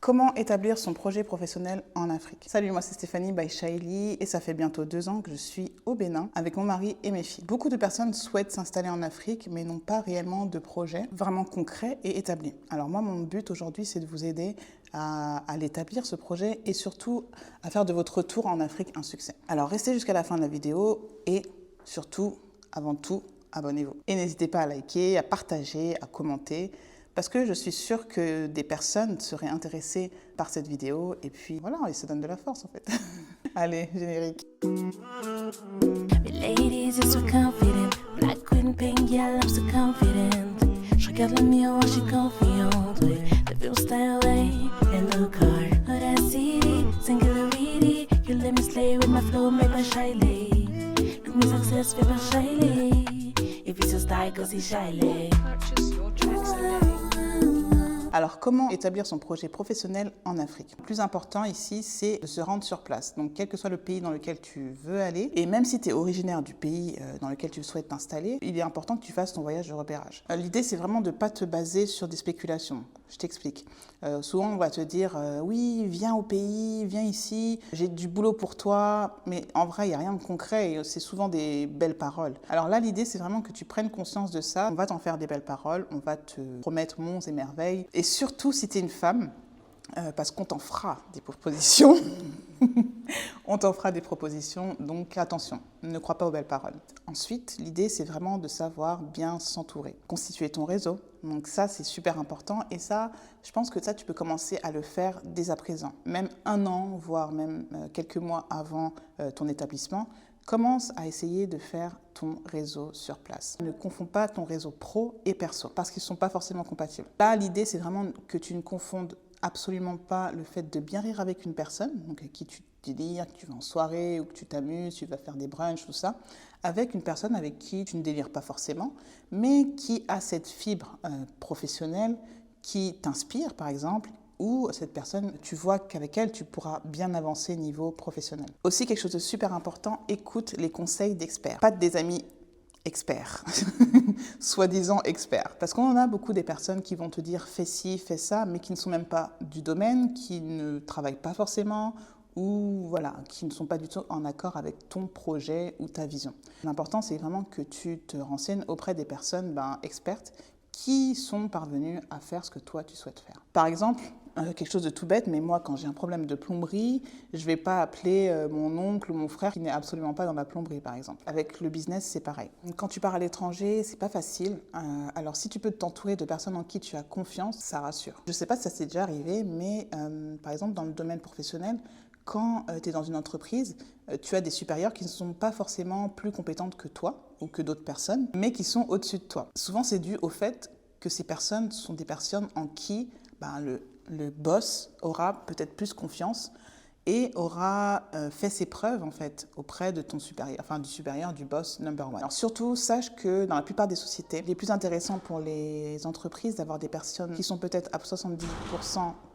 Comment établir son projet professionnel en Afrique? Salut, moi c'est Stéphanie by Shaili et ça fait bientôt 2 ans que je suis au Bénin avec mon mari et mes filles. Beaucoup de personnes souhaitent s'installer en Afrique mais n'ont pas réellement de projet vraiment concret et établi. Alors moi, mon but aujourd'hui, c'est de vous aider à l'établir ce projet et surtout à faire de votre retour en Afrique un succès. Alors restez jusqu'à la fin de la vidéo et surtout, avant tout, abonnez-vous. Et n'hésitez pas à liker, à partager, à commenter, parce que je suis sûre que des personnes seraient intéressées par cette vidéo et puis voilà, et ça donne de la force en fait. Allez, générique. Ladies are so confident, black queen pink, yeah, I'm so confident. Je regarde le miroir, je suis confiante, oui. The view style way and the car. But I see the singularity. You let me slay with my flow, made by Shaili. Look me success, made by Shaili. If it's a style, go see Shaili. Purchase your tracks today. Alors, comment établir son projet professionnel en Afrique? Le plus important ici, c'est de se rendre sur place. Donc, quel que soit le pays dans lequel tu veux aller, et même si tu es originaire du pays dans lequel tu souhaites t'installer, il est important que tu fasses ton voyage de repérage. L'idée, c'est vraiment de ne pas te baser sur des spéculations. Je t'explique. Souvent, on va te dire oui, viens au pays, viens ici, j'ai du boulot pour toi, mais en vrai, il n'y a rien de concret et c'est souvent des belles paroles. Alors là, l'idée, c'est vraiment que tu prennes conscience de ça. On va t'en faire des belles paroles, on va te promettre monts et merveilles. Et surtout, si tu es une femme, parce qu'on t'en fera des propositions. On t'en fera des propositions, donc attention, ne crois pas aux belles paroles. Ensuite, l'idée, c'est vraiment de savoir bien s'entourer, constituer ton réseau. Donc ça, c'est super important et ça, je pense que ça, tu peux commencer à le faire dès à présent. Même 1 an, voire même quelques mois avant ton établissement, commence à essayer de faire ton réseau sur place. Ne confonds pas ton réseau pro et perso, parce qu'ils ne sont pas forcément compatibles. Là, l'idée, c'est vraiment que tu ne confondes absolument pas le fait de bien rire avec une personne, donc avec qui tu délires, que tu vas en soirée ou que tu t'amuses, tu vas faire des brunchs, tout ça, avec une personne avec qui tu ne délires pas forcément, mais qui a cette fibre professionnelle qui t'inspire, par exemple, ou cette personne, tu vois qu'avec elle, tu pourras bien avancer niveau professionnel. Aussi, quelque chose de super important, écoute les conseils d'experts, pas des amis experts, soi-disant experts. Parce qu'on en a beaucoup des personnes qui vont te dire fais ci, fais ça, mais qui ne sont même pas du domaine, qui ne travaillent pas forcément, ou voilà, qui ne sont pas du tout en accord avec ton projet ou ta vision. L'important, c'est vraiment que tu te renseignes auprès des personnes expertes qui sont parvenues à faire ce que toi, tu souhaites faire. Par exemple, quelque chose de tout bête, mais moi, quand j'ai un problème de plomberie, je ne vais pas appeler mon oncle ou mon frère qui n'est absolument pas dans la plomberie, par exemple. Avec le business, c'est pareil. Quand tu pars à l'étranger, c'est pas facile. Alors, si tu peux t'entourer de personnes en qui tu as confiance, ça rassure. Je ne sais pas si ça s'est déjà arrivé, mais par exemple, dans le domaine professionnel, quand tu es dans une entreprise, tu as des supérieurs qui ne sont pas forcément plus compétentes que toi ou que d'autres personnes, mais qui sont au-dessus de toi. Souvent, c'est dû au fait que ces personnes sont des personnes en qui le boss aura peut-être plus confiance et aura fait ses preuves en fait auprès de ton supérieur, enfin du supérieur, du boss number 1. Alors surtout, sache que dans la plupart des sociétés, il est plus intéressant pour les entreprises d'avoir des personnes qui sont peut-être à 70%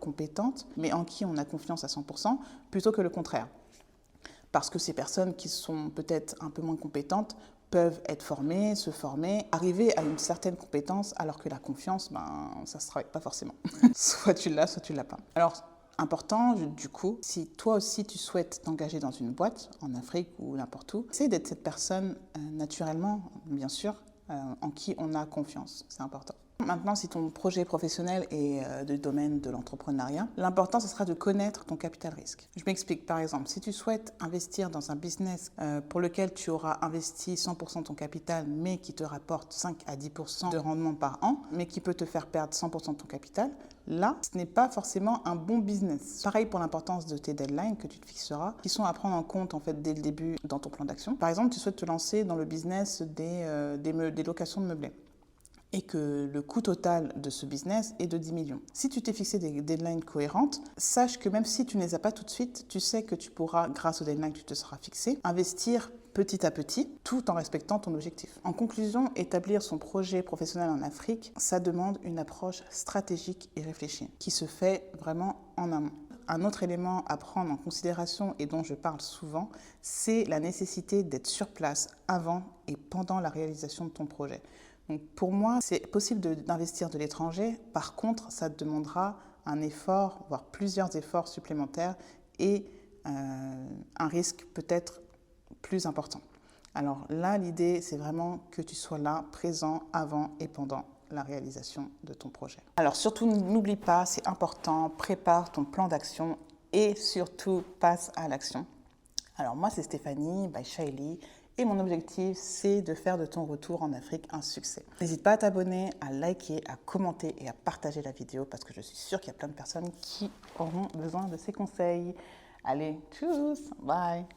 compétentes, mais en qui on a confiance à 100%, plutôt que le contraire. Parce que ces personnes qui sont peut-être un peu moins compétentes peuvent être formées, se former, arriver à une certaine compétence, alors que la confiance, ça ne se travaille pas forcément. Soit tu l'as, soit tu ne l'as pas. Alors, important, du coup, si toi aussi tu souhaites t'engager dans une boîte, en Afrique ou n'importe où, essaie d'être cette personne naturellement, bien sûr, en qui on a confiance. C'est important. Maintenant, si ton projet professionnel est du domaine de l'entrepreneuriat, l'important, ce sera de connaître ton capital risque. Je m'explique. Par exemple, si tu souhaites investir dans un business pour lequel tu auras investi 100% de ton capital, mais qui te rapporte 5 à 10% de rendement par an, mais qui peut te faire perdre 100% de ton capital, là, ce n'est pas forcément un bon business. Pareil pour l'importance de tes deadlines que tu te fixeras, qui sont à prendre en compte en fait dès le début dans ton plan d'action. Par exemple, tu souhaites te lancer dans le business des locations de meublés, et que le coût total de ce business est de 10 millions. Si tu t'es fixé des deadlines cohérentes, sache que même si tu ne les as pas tout de suite, tu sais que tu pourras, grâce aux deadlines que tu te seras fixé, investir petit à petit, tout en respectant ton objectif. En conclusion, établir son projet professionnel en Afrique, ça demande une approche stratégique et réfléchie, qui se fait vraiment en amont. Un autre élément à prendre en considération et dont je parle souvent, c'est la nécessité d'être sur place avant et pendant la réalisation de ton projet. Donc pour moi, c'est possible d'investir de l'étranger. Par contre, ça te demandera un effort, voire plusieurs efforts supplémentaires et un risque peut-être plus important. Alors là, l'idée, c'est vraiment que tu sois là, présent avant et pendant la réalisation de ton projet. Alors surtout, n'oublie pas, c'est important, prépare ton plan d'action et surtout passe à l'action. Alors moi, c'est Stéphanie by Shaili et mon objectif, c'est de faire de ton retour en Afrique un succès. N'hésite pas à t'abonner, à liker, à commenter et à partager la vidéo parce que je suis sûre qu'il y a plein de personnes qui auront besoin de ces conseils. Allez, tchuss, bye.